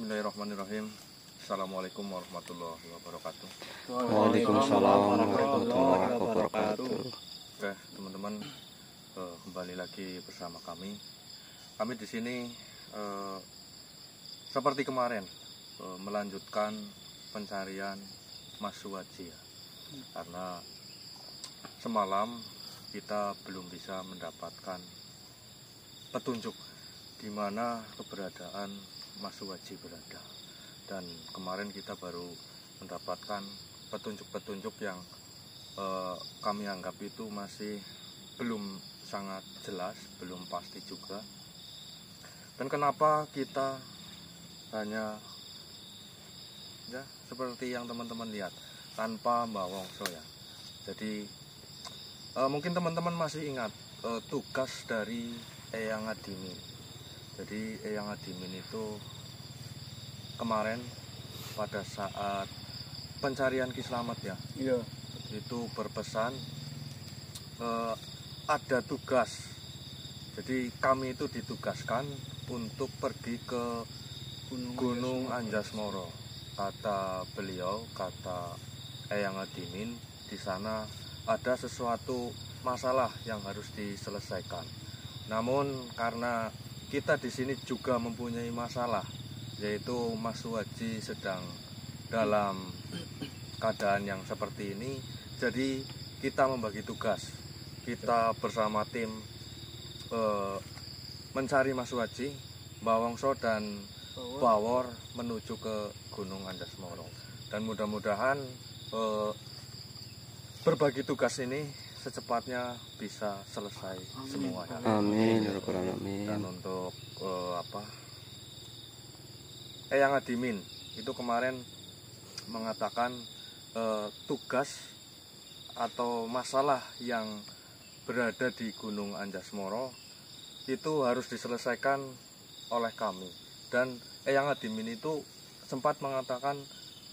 Bismillahirrahmanirrahim. Assalamualaikum warahmatullahi wabarakatuh. Waalaikumsalam warahmatullahi wabarakatuh. Oke, teman-teman, kembali lagi bersama kami. Kami di sini seperti kemarin melanjutkan pencarian Mas Suwaji ya. Karena semalam kita belum bisa mendapatkan petunjuk di mana keberadaan Mas Suwaji berada, dan kemarin kita baru mendapatkan petunjuk-petunjuk yang kami anggap itu masih belum sangat jelas, belum pasti juga. Dan kenapa kita hanya ya seperti yang teman-teman lihat tanpa Mbak Wongso ya. Jadi mungkin teman-teman masih ingat tugas dari Eyang Adimin. Jadi Eyang Adimin itu kemarin pada saat pencarian Ki Slamet ya, itu berpesan ada tugas. Jadi kami itu ditugaskan untuk pergi ke Gunung Anjasmara. Kata beliau, kata Eyang Adimin, di sana ada sesuatu masalah yang harus diselesaikan. Namun karena kita di sini juga mempunyai masalah, yaitu Mas Suwaji sedang dalam keadaan yang seperti ini. Jadi kita membagi tugas. Kita bersama tim mencari Mas Suwaji, Mbak Wongso dan Bawor menuju ke Gunung Anjasmara. Dan mudah-mudahan berbagi tugas ini secepatnya bisa selesai semua ya. Amin ya rabbal alamin. Dan untuk Eyang Adimin itu kemarin mengatakan tugas atau masalah yang berada di Gunung Anjasmara itu harus diselesaikan oleh kami. Dan Eyang Adimin itu sempat mengatakan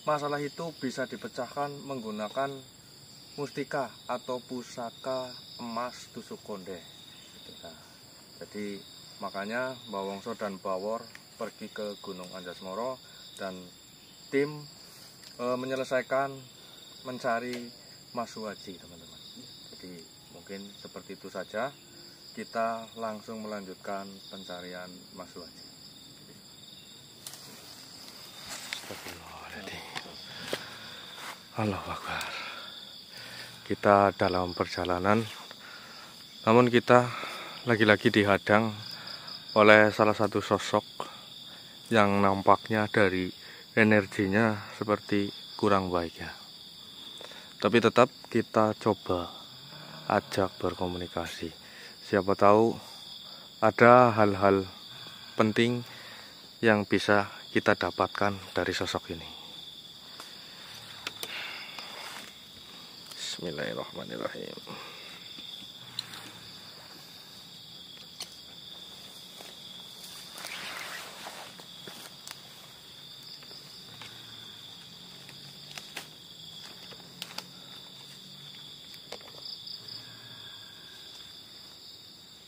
masalah itu bisa dipecahkan menggunakan mustika atau pusaka emas tusuk konde. Jadi makanya Mbak Wongso dan Bawor pergi ke Gunung Anjasmara dan tim menyelesaikan mencari Mas Suwaji, teman-teman. Jadi mungkin seperti itu saja. Kita langsung melanjutkan pencarian Mas Suwaji. Allahu Akbar. Kita dalam perjalanan, namun kita lagi-lagi dihadang oleh salah satu sosok yang nampaknya dari energinya seperti kurang baik ya. Tapi tetap kita coba ajak berkomunikasi. Siapa tahu ada hal-hal penting yang bisa kita dapatkan dari sosok ini. Bismillahirrahmanirrahim.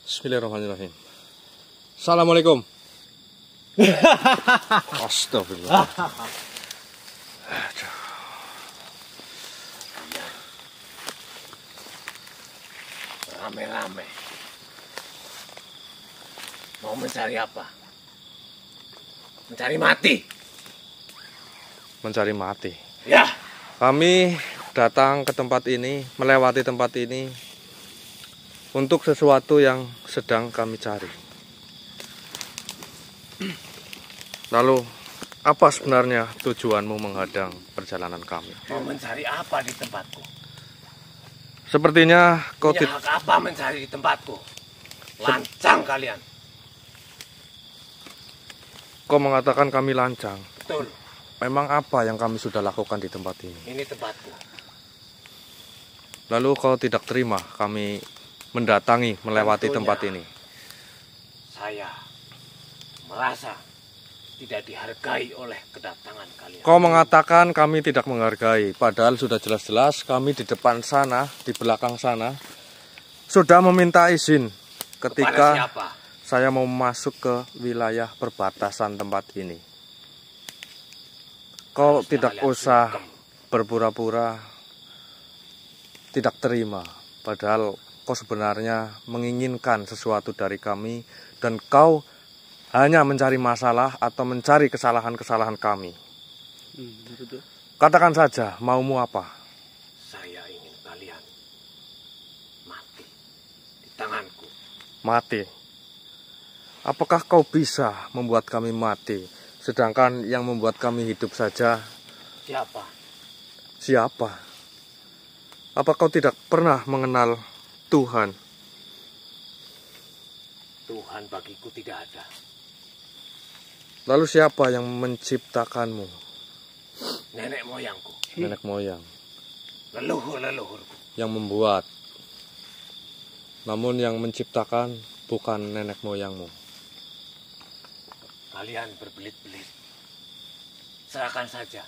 Bismillahirrahmanirrahim. Assalamualaikum. Astagfirullah. Rame-rame. Mau mencari apa? Mencari mati. Mencari mati. Ya. Kami datang ke tempat ini, melewati tempat ini untuk sesuatu yang sedang kami cari. Lalu, apa sebenarnya tujuanmu menghadang perjalanan kami? Mau mencari apa di tempatku? Sepertinya kau Punya hak apa mencari di tempatku? Lancang kalian. kau mengatakan kami lancang. Betul. Memang apa yang kami sudah lakukan di tempat ini? Ini tempatku. Lalu kau tidak terima kami mendatangi, melewati Tentunya. tempat ini? Saya merasa tidak dihargai oleh kedatangan kalian. Kau mengatakan kami tidak menghargai, padahal sudah jelas-jelas kami di depan sana, di belakang sana, sudah meminta izin Kepada ketika siapa? saya mau masuk ke wilayah perbatasan tempat ini. Kau Harusnya tidak kalian usah sungkem. berpura-pura tidak terima, padahal kau sebenarnya menginginkan sesuatu dari kami dan kau hanya mencari masalah atau mencari kesalahan-kesalahan kami. Katakan saja, maumu apa? Saya ingin kalian mati di tanganku. Mati. Apakah kau bisa membuat kami mati, sedangkan yang membuat kami hidup saja Siapa? siapa? Apa kau tidak pernah mengenal Tuhan? Tuhan bagiku tidak ada. Lalu siapa yang menciptakanmu? Nenek moyangku, Nenek moyang. leluhur-leluhurku. Yang membuat. Namun yang menciptakan bukan nenek moyangmu. Kalian berbelit-belit. Serahkan saja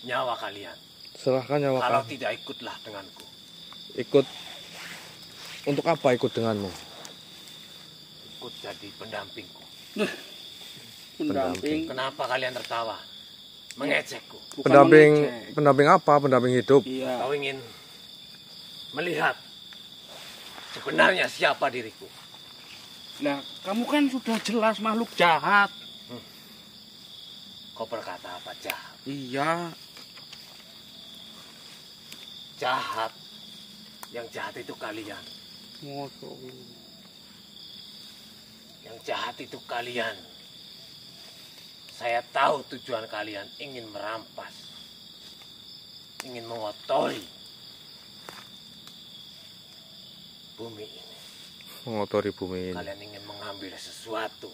nyawa kalian. Serahkan nyawa Kalau kamu. tidak ikutlah denganku. Ikut. Untuk apa ikut denganmu? Ikut jadi pendampingku. Pendamping. Kenapa kalian tertawa? Mengejekku. Bukan Pendamping mengejek. pendamping apa? Pendamping hidup. Iya. Kau ingin melihat sebenarnya siapa diriku. Lah, kamu kan sudah jelas makhluk jahat. Kau berkata apa jahat? Iya. Jahat. Yang jahat itu kalian. Yang jahat itu kalian. Saya tahu tujuan kalian ingin merampas. Ingin mengotori bumi ini. Mengotori bumi ini. Kalian ingin mengambil sesuatu.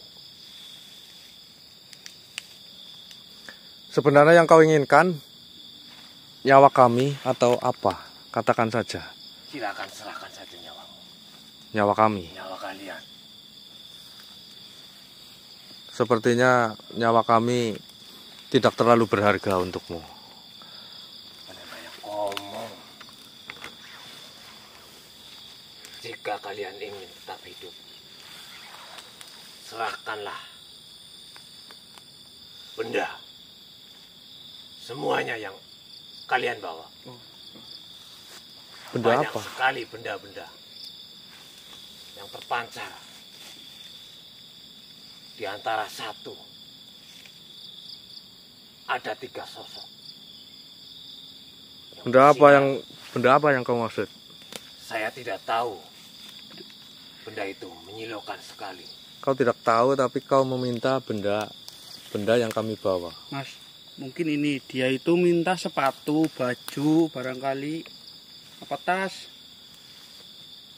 Sebenarnya yang kau inginkan nyawa kami atau apa? Katakan saja. Silakan serahkan saja nyawamu. Nyawa kami. Nyawa kalian. Sepertinya nyawa kami tidak terlalu berharga untukmu. Kalian banyak ngomong. Jika kalian ingin tetap hidup, serahkanlah benda. Semuanya yang kalian bawa. Benda Banyak apa? sekali benda-benda yang terpancar. Di antara satu, ada 3 sosok. Benda apa yang kau maksud? Saya tidak tahu. Benda itu menyilaukan sekali. Kau tidak tahu tapi kau meminta benda yang kami bawa. Mas, mungkin ini dia itu minta sepatu, baju, barangkali apa tas.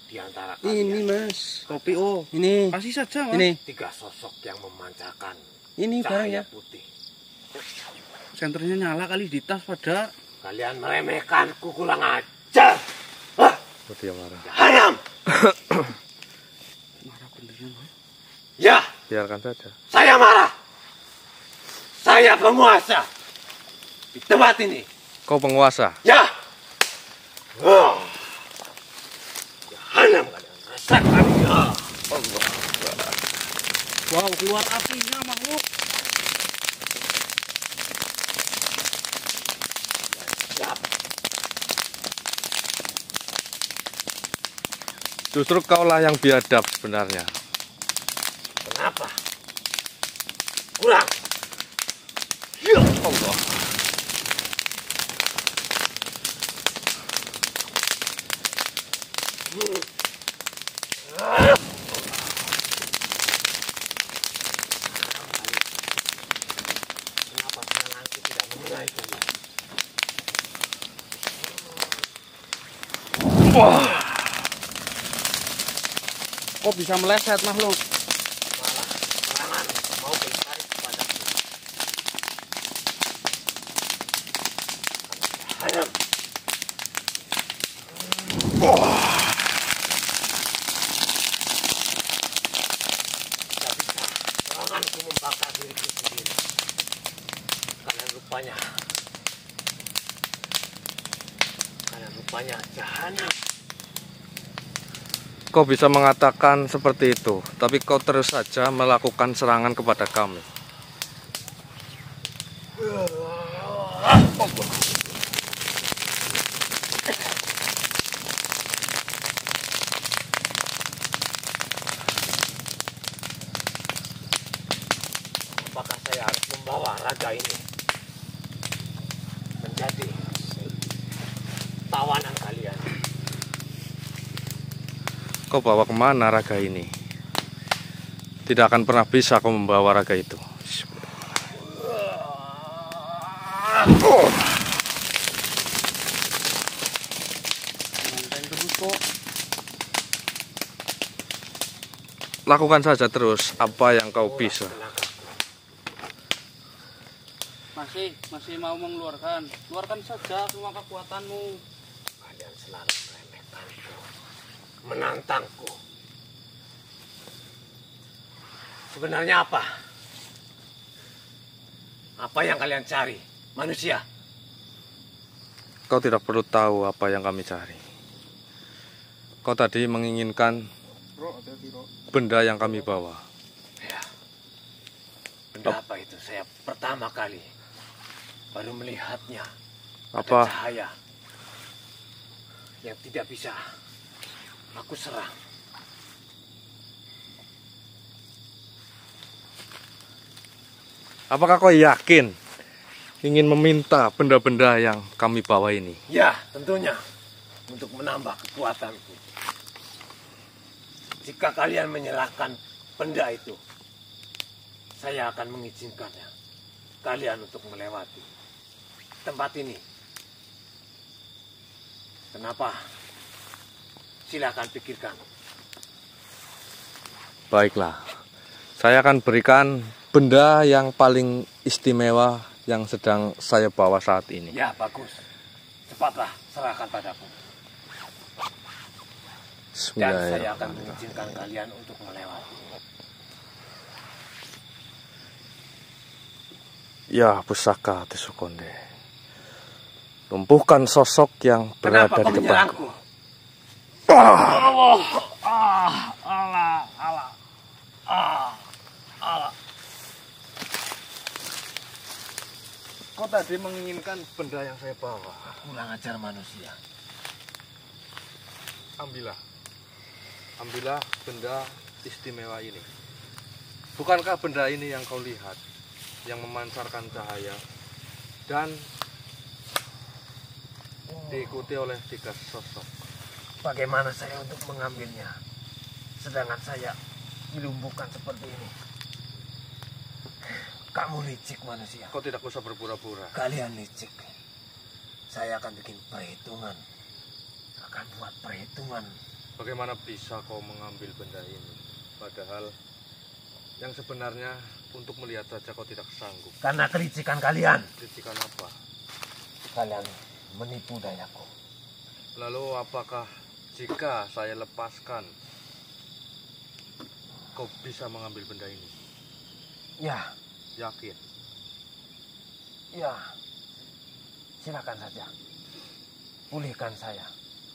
Di antara Ini kalian, mas, Kopi, oh. ini, Kasih saja, Mas. ini, 3 sosok yang memancarkan ini cahaya barangnya. putih. Senternya nyala kali di tas pada. Kalian meremehkanku, kurang ajar. Hah? Oh, dia marah. Haram. Marah beneran, Mas. Ya, Biarkan saja. saya marah. Saya penguasa di tempat ini. Kau penguasa. Ya. Oh. Haram kalian rasakan. Ya. Wow, keluar apinya makhluk. Siap. Justru kaulah yang biadab sebenarnya. Kenapa? Kurang. Ya Allah. Kenapa seranganku tidak mengenaikan? Kok bisa meleset makhluk? Malah serangan mau bertarik kepadaku. Haram. Tidak bisa seranganku membakar diriku sendiri. Kalian rupanya jahanam. Kau bisa mengatakan seperti itu, tapi kau terus saja melakukan serangan kepada kami. Apakah saya harus membawa raga ini menjadi tawanan kalian? Kau bawa kemana raga ini? Tidak akan pernah bisa kau membawa raga itu. Lakukan saja terus apa yang kau bisa. Masih mau mengeluarkan. Keluarkan saja semua kekuatanmu. Kalian selalu meremehkanku, menantangku. Sebenarnya apa? Apa yang kalian cari, manusia? Kau tidak perlu tahu apa yang kami cari. Kau tadi menginginkan benda yang kami bawa. Ya. Benda apa itu? Saya pertama kali baru melihatnya. Apa? Ada cahaya yang tidak bisa aku serang. Apakah kau yakin ingin meminta benda-benda yang kami bawa ini? Ya, tentunya untuk menambah kekuatanku. Jika kalian menyerahkan benda itu, saya akan mengizinkannya kalian untuk melewati tempat ini. Kenapa? Silakan pikirkan. Baiklah, saya akan berikan benda yang paling istimewa yang sedang saya bawa saat ini. Ya, bagus. Cepatlah serahkan padaku. Dan saya akan mengizinkan kalian untuk melewati. Ya, pusaka Tesukonde. Lumpuhkan sosok yang berada Kenapa di kau depanku. menyerangku? Kau tadi menginginkan benda yang saya bawa. Kurang ajar manusia. Ambillah benda istimewa ini. Bukankah benda ini yang kau lihat, yang memancarkan cahaya dan diikuti oleh 3 sosok? Bagaimana saya untuk mengambilnya? Sedangkan saya dilumpuhkan seperti ini. Kamu licik manusia. Kau tidak usah berpura-pura. Kalian licik. Saya akan bikin perhitungan. Akan buat perhitungan. Bagaimana bisa kau mengambil benda ini? Padahal yang sebenarnya untuk melihat saja kau tidak sanggup. Karena kelicikan kalian. Kritikan apa? Kalian menipu dayaku. Lalu apakah jika saya lepaskan, kau bisa mengambil benda ini? Ya, Yakin? ya. Silakan saja. Pulihkan saya.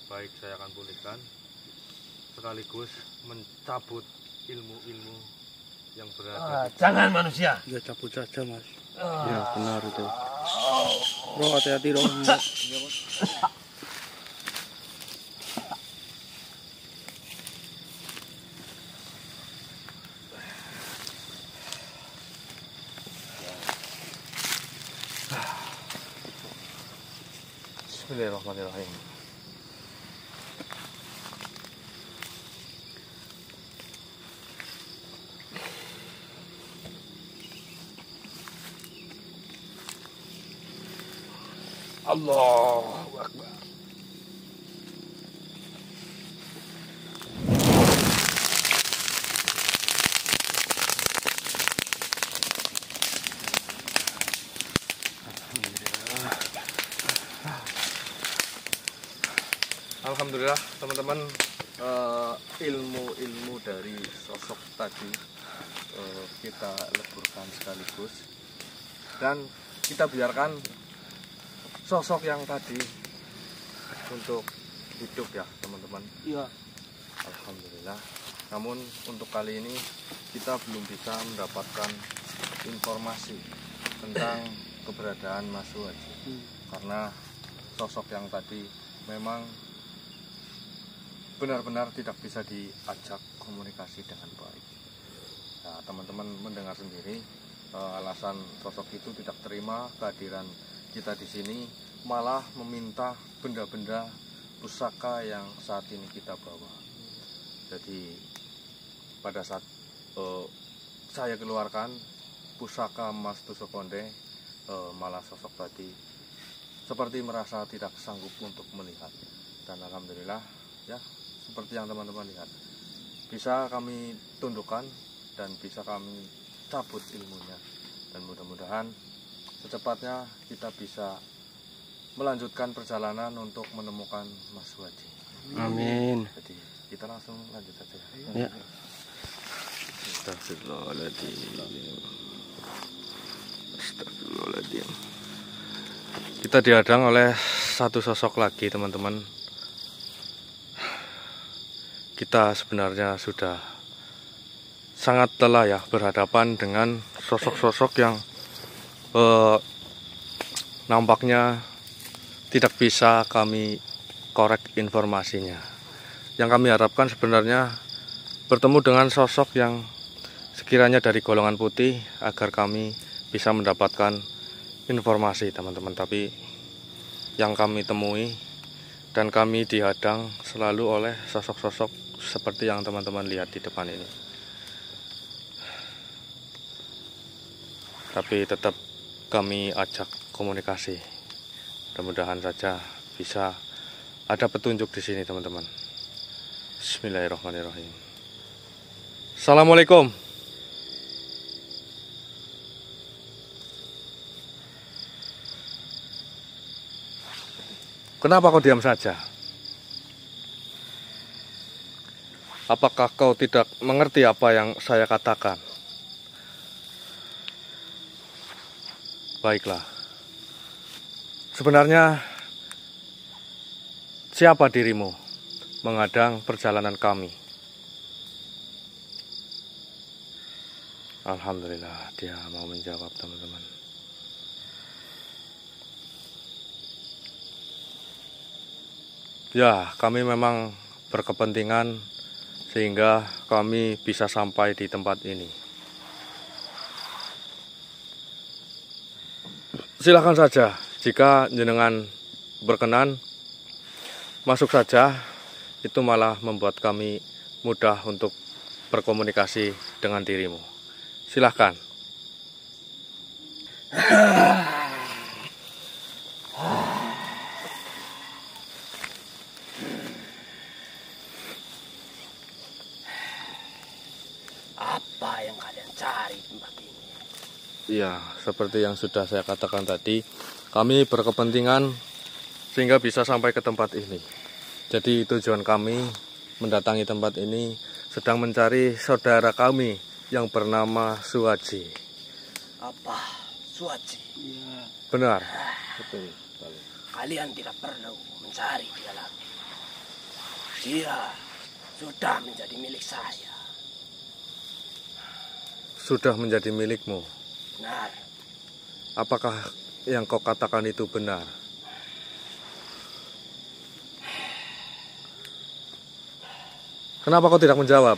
Baik, saya akan pulihkan. Sekaligus mencabut ilmu-ilmu yang berada di... Jangan manusia. Ya cabut saja mas. Ya, benar itu. Bro, hati-hati dong. Bismillahirrahmanirrahim. Allahu Akbar. Alhamdulillah teman-teman, ilmu-ilmu dari sosok tadi kita leburkan sekaligus, dan kita biarkan sosok yang tadi untuk hidup ya teman-teman. Iya. Alhamdulillah. Namun untuk kali ini kita belum bisa mendapatkan informasi tentang keberadaan Mas Suwaji. Karena sosok yang tadi memang benar-benar tidak bisa diajak komunikasi dengan baik. Nah, teman-teman mendengar sendiri alasan sosok itu tidak terima kehadiran kita di sini, malah meminta benda-benda pusaka yang saat ini kita bawa. Jadi pada saat saya keluarkan pusaka Mas Tusokonde, malah sosok tadi seperti merasa tidak sanggup untuk melihat. Dan alhamdulillah ya, seperti yang teman-teman lihat, bisa kami tundukkan dan bisa kami cabut ilmunya, dan mudah-mudahan secepatnya kita bisa melanjutkan perjalanan untuk menemukan Mas Suwaji. Amin. Jadi kita langsung lanjut saja. Ya. Astagfirullahaladzim. Astagfirullahaladzim. Kita dihadang oleh satu sosok lagi, teman-teman. Kita sebenarnya sudah sangat lelah ya berhadapan dengan sosok-sosok yang nampaknya tidak bisa kami korek informasinya. Yang kami harapkan sebenarnya bertemu dengan sosok yang sekiranya dari golongan putih agar kami bisa mendapatkan informasi, teman-teman. Tapi yang kami temui dan kami dihadang selalu oleh sosok-sosok seperti yang teman-teman lihat di depan ini. Tapi tetap kami ajak komunikasi. Mudah-mudahan saja bisa ada petunjuk di sini, teman-teman. Bismillahirrahmanirrahim. Assalamualaikum. Kenapa kau diam saja? Apakah kau tidak mengerti apa yang saya katakan? Baiklah. Sebenarnya siapa dirimu menghadang perjalanan kami? Alhamdulillah, dia mau menjawab, teman-teman. Ya, kami memang berkepentingan sehingga kami bisa sampai di tempat ini. Silakan saja, jika jenengan berkenan, masuk saja. Itu malah membuat kami mudah untuk berkomunikasi dengan dirimu. Silahkan. Apa yang kalian cari di tempat ini? Ya, seperti yang sudah saya katakan tadi, kami berkepentingan sehingga bisa sampai ke tempat ini. Jadi tujuan kami mendatangi tempat ini sedang mencari saudara kami yang bernama Suwaji. Apa? Suwaji? Iya. Benar. Betul. Kalian tidak perlu mencari dia lagi. Dia sudah menjadi milik saya. Sudah menjadi milikmu. Benar. Apakah yang kau katakan itu benar? Kenapa kau tidak menjawab?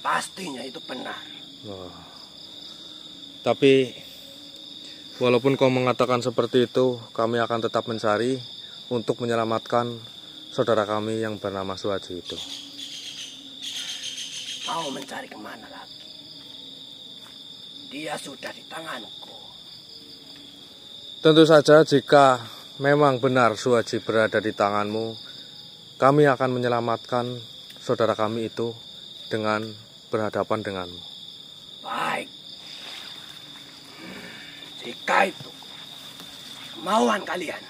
Pastinya itu benar. Wah. Tapi walaupun kau mengatakan seperti itu, kami akan tetap mencari untuk menyelamatkan saudara kami yang bernama Suwaji itu. Mau mencari kemana lagi? Dia sudah di tanganku. Tentu saja jika memang benar Suwaji berada di tanganmu, kami akan menyelamatkan saudara kami itu dengan berhadapan denganmu. Baik. Jika itu kemauan kalian.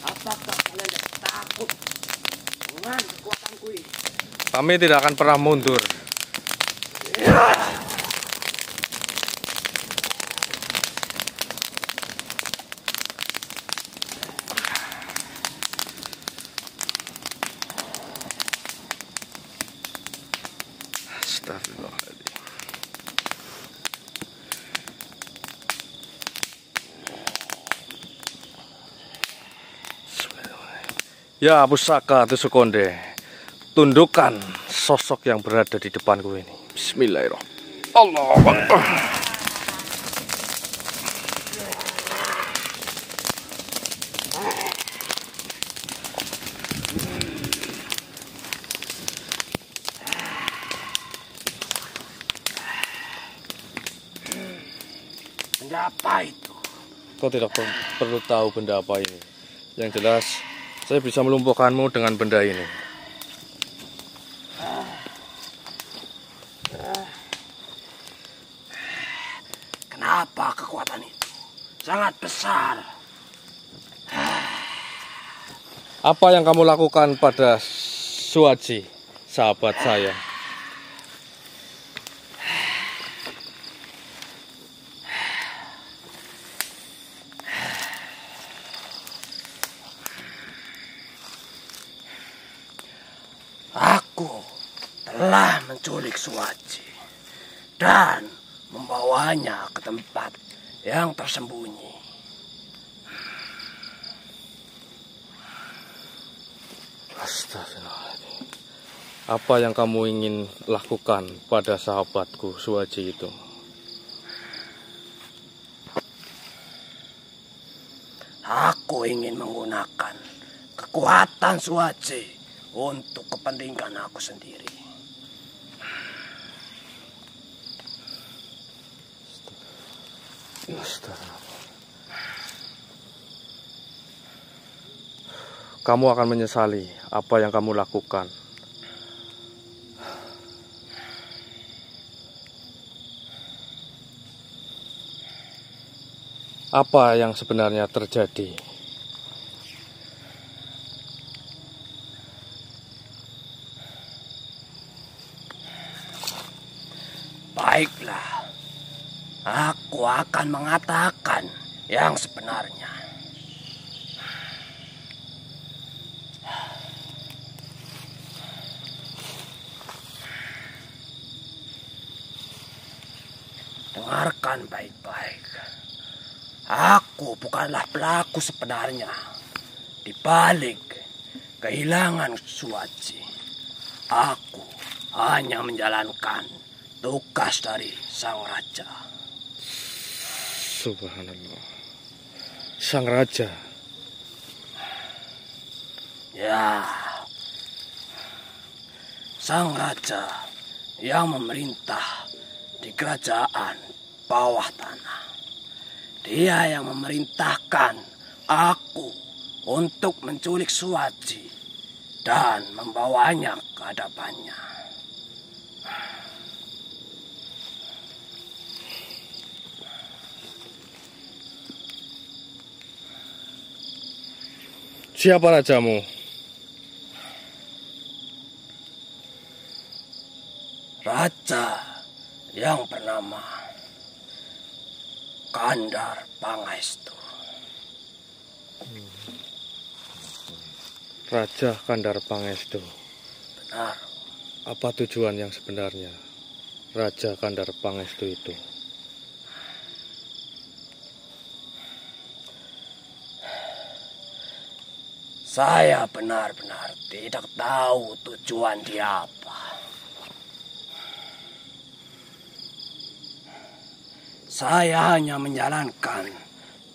Apakah kalian takut dengan kekuatanku ini? Kami tidak akan pernah mundur. Astagfirullahaladzim. Ya pusaka tusuk konde, tundukkan sosok yang berada di depanku ini. Bismillahirrahmanirrahim. Allahu Akbar. Benda apa itu? Kau tidak perlu tahu benda apa ini. Yang jelas, saya bisa melumpuhkanmu dengan benda ini. Kenapa kekuatan itu sangat besar? Apa yang kamu lakukan pada Suwaji, sahabat saya? Aku telah menculik Suwaji dan membawanya ke tempat yang tersembunyi. Astagfirullahaladzim. Apa yang kamu ingin lakukan pada sahabatku Suwaji itu? Aku ingin menggunakan kekuatan Suwaji untuk kepentingan aku sendiri. Kamu akan menyesali apa yang kamu lakukan. Apa yang sebenarnya terjadi? Baiklah, aku akan mengatakan yang sebenarnya. Dengarkan baik-baik. Aku bukanlah pelaku sebenarnya di balik kehilangan Suwaji. Aku hanya menjalankan tugas dari sang raja. Subhanallah. Sang raja. Ya, sang raja yang memerintah di kerajaan bawah tanah. Dia yang memerintahkan aku untuk menculik Suwaji dan membawanya ke hadapannya. Siapa rajamu? Raja yang bernama Kandar Pangestu. Raja Kandar Pangestu. Benar. Apa tujuan yang sebenarnya Raja Kandar Pangestu itu? Saya benar-benar tidak tahu tujuan dia apa. Saya hanya menjalankan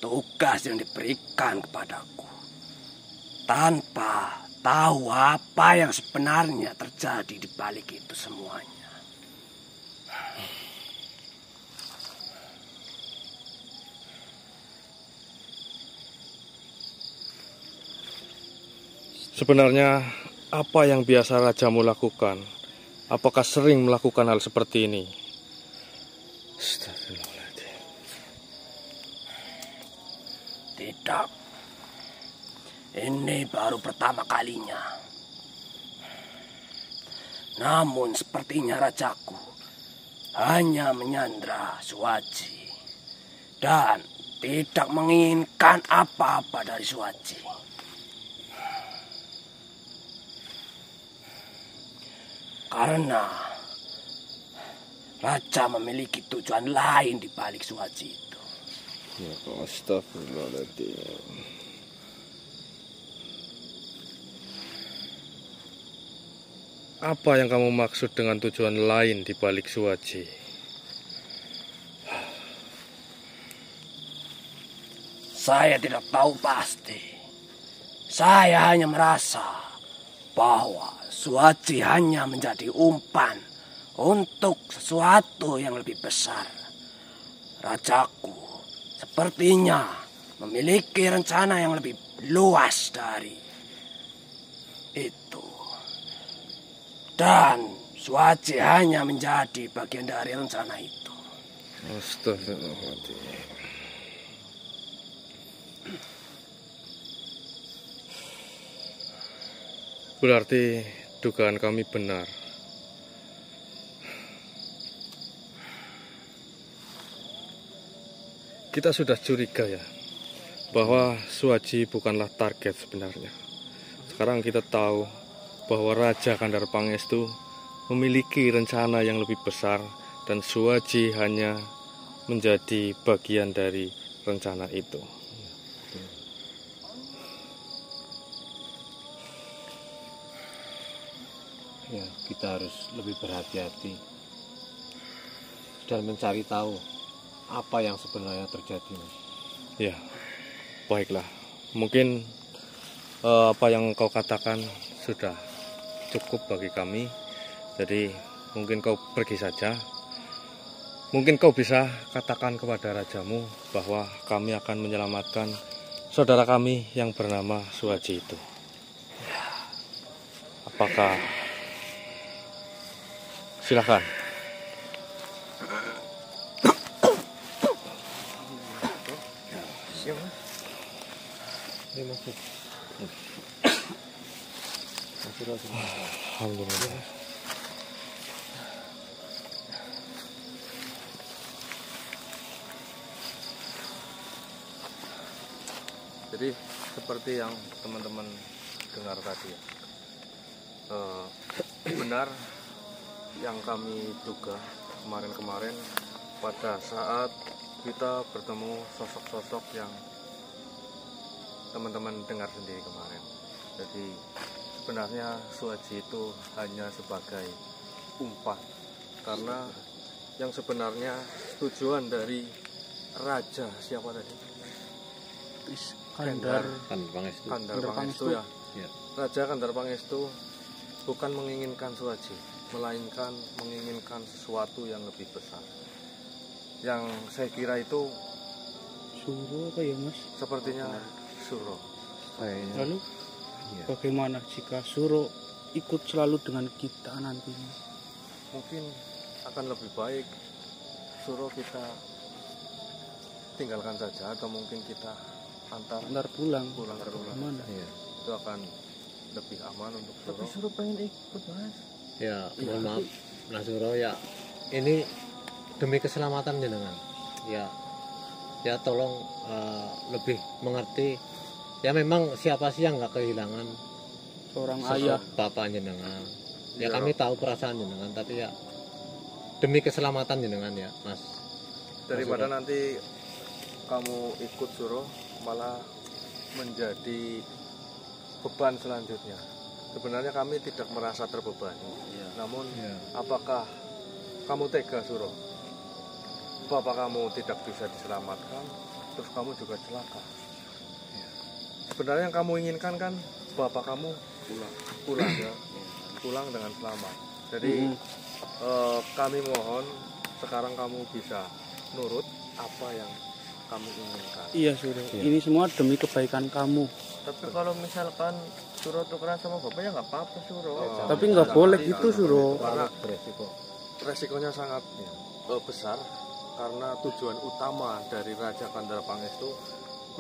tugas yang diberikan kepadaku tanpa tahu apa yang sebenarnya terjadi di balik itu semuanya. Sebenarnya apa yang biasa rajamu lakukan? Apakah sering melakukan hal seperti ini? Astagfirullahaladzim. Tidak. Ini baru pertama kalinya. Namun sepertinya rajaku hanya menyandra Suwaji dan tidak menginginkan apa-apa dari Suwaji. Karena raja memiliki tujuan lain di balik Suwaji itu. Ya, astagfirullahaladzim. Apa yang kamu maksud dengan tujuan lain di balik Suwaji? Saya tidak tahu pasti. Saya hanya merasa bahwa Suwaji hanya menjadi umpan untuk sesuatu yang lebih besar. Rajaku sepertinya memiliki rencana yang lebih luas dari itu. Dan Suwaji hanya menjadi bagian dari rencana itu. Astagfirullahaladzim. Berarti dugaan kami benar. Kita sudah curiga ya, bahwa Suwaji bukanlah target sebenarnya. Sekarang kita tahu bahwa Raja Kandar Pangestu memiliki rencana yang lebih besar dan Suwaji hanya menjadi bagian dari rencana itu. Ya, kita harus lebih berhati-hati dan mencari tahu apa yang sebenarnya terjadi, Mas. Ya, baiklah. Mungkin apa yang kau katakan sudah cukup bagi kami. Jadi mungkin kau pergi saja. Mungkin kau bisa katakan kepada rajamu bahwa kami akan menyelamatkan saudara kami yang bernama Suwaji itu. Apakah? Silakan. Alhamdulillah. Jadi seperti yang teman-teman dengar tadi ya, benar yang kami duga kemarin-kemarin pada saat kita bertemu sosok-sosok yang teman-teman dengar sendiri kemarin. Jadi sebenarnya Suwaji itu hanya sebagai umpan, karena yang sebenarnya tujuan dari Raja siapa tadi? Kandar Pangestu ya. Raja Kandar Pangestu bukan menginginkan Suwaji, melainkan menginginkan sesuatu yang lebih besar. Yang saya kira itu Suro apa ya, Mas? sepertinya Suro. Lalu bagaimana jika Suro ikut selalu dengan kita nantinya? Mungkin akan lebih baik Suro kita tinggalkan saja, atau mungkin kita Antar pulang pulang ke rumah. Mana? Itu akan lebih aman untuk Suro. Tapi Suro pengen ikut, Mas. Ya, mohon maaf, Mas Suro, ya ini demi keselamatan jenengan. Ya tolong lebih mengerti. Ya memang siapa sih yang nggak kehilangan Seorang sosok ayah. bapak jenengan. Ya Ya. kami tahu perasaan jenengan, tapi ya demi keselamatan jenengan ya, Mas. Daripada nanti kamu ikut Suro malah menjadi beban selanjutnya. Sebenarnya kami tidak merasa terbebani. Namun apakah kamu tega Suro? Bapak kamu tidak bisa diselamatkan, terus kamu juga celaka. Sebenarnya yang kamu inginkan kan bapak kamu pulang ya, pulang dengan selamat. Jadi kami mohon sekarang kamu bisa nurut apa yang kamu inginkan. Iya, Suro. Ini semua demi kebaikan kamu. Tapi kalau misalkan Suro tukeran sama bapaknya nggak apa-apa Suro. Tapi nggak boleh gitu, Suro. Karena Beresiko. resikonya sangat besar, karena tujuan utama dari Raja Kandar Pangestu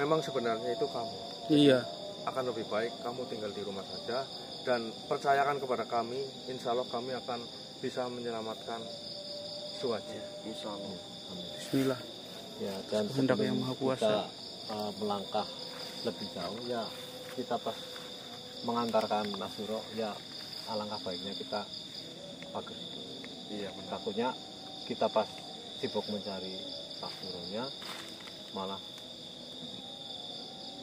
memang sebenarnya itu kamu. Iya. Akan lebih baik kamu tinggal di rumah saja dan percayakan kepada kami, insya Allah kami akan bisa menyelamatkan Suwaji. Insya Allah. Bismillah. Ya, dan Kehendak sebelum Yang Maha Kuasa. kita melangkah lebih jauh, ya kita pas mengantarkan Mas Suro, ya alangkah baiknya kita pagar dulu. Iya, Takutnya kita pas sibuk mencari Pak Suronya, malah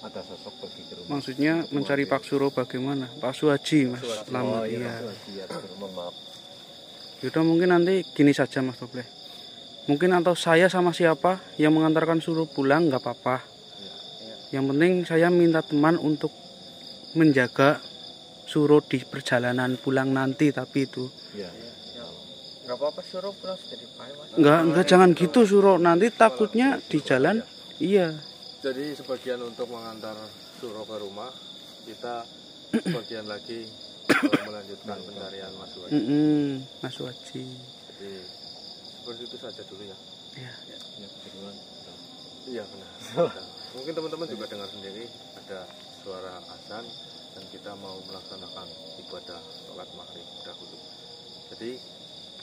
ada sosok pergi ke rumah. Maksudnya Untuk mencari mengambil- Pak Suro bagaimana? Pak Suwaji, Mas. Suwaji. Selamat. Oh iya, Iya. Pak Suwaji, ya, mohon maaf. Yaudah, mungkin nanti gini saja, Mas Toble. Mungkin atau saya sama siapa yang mengantarkan Suro pulang nggak apa-apa. Yang penting saya minta teman untuk menjaga Suro di perjalanan pulang nanti, tapi itu Ya. Nggak apa-apa suruh pulang jadi baik mas. enggak jangan gitu Suro, nanti takutnya di jalan. Iya. Jadi sebagian untuk mengantar Suro ke rumah, kita sebagian lagi melanjutkan pencarian Mas Suwaji. Mas Suwaji. Jadi seperti itu saja dulu ya. Iya. Ya, bagaimana? Iya benar. Mungkin teman-teman juga dengar sendiri ada suara azan dan kita mau melaksanakan ibadah sholat maghrib dahulu. Jadi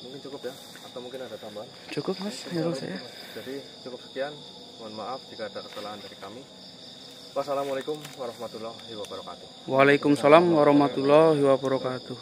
mungkin cukup ya, atau mungkin ada tambahan? Cukup Mas, menurut saya. Jadi cukup sekian. Mohon maaf jika ada kesalahan dari kami. Wassalamualaikum warahmatullahi wabarakatuh. Waalaikumsalam warahmatullahi wabarakatuh.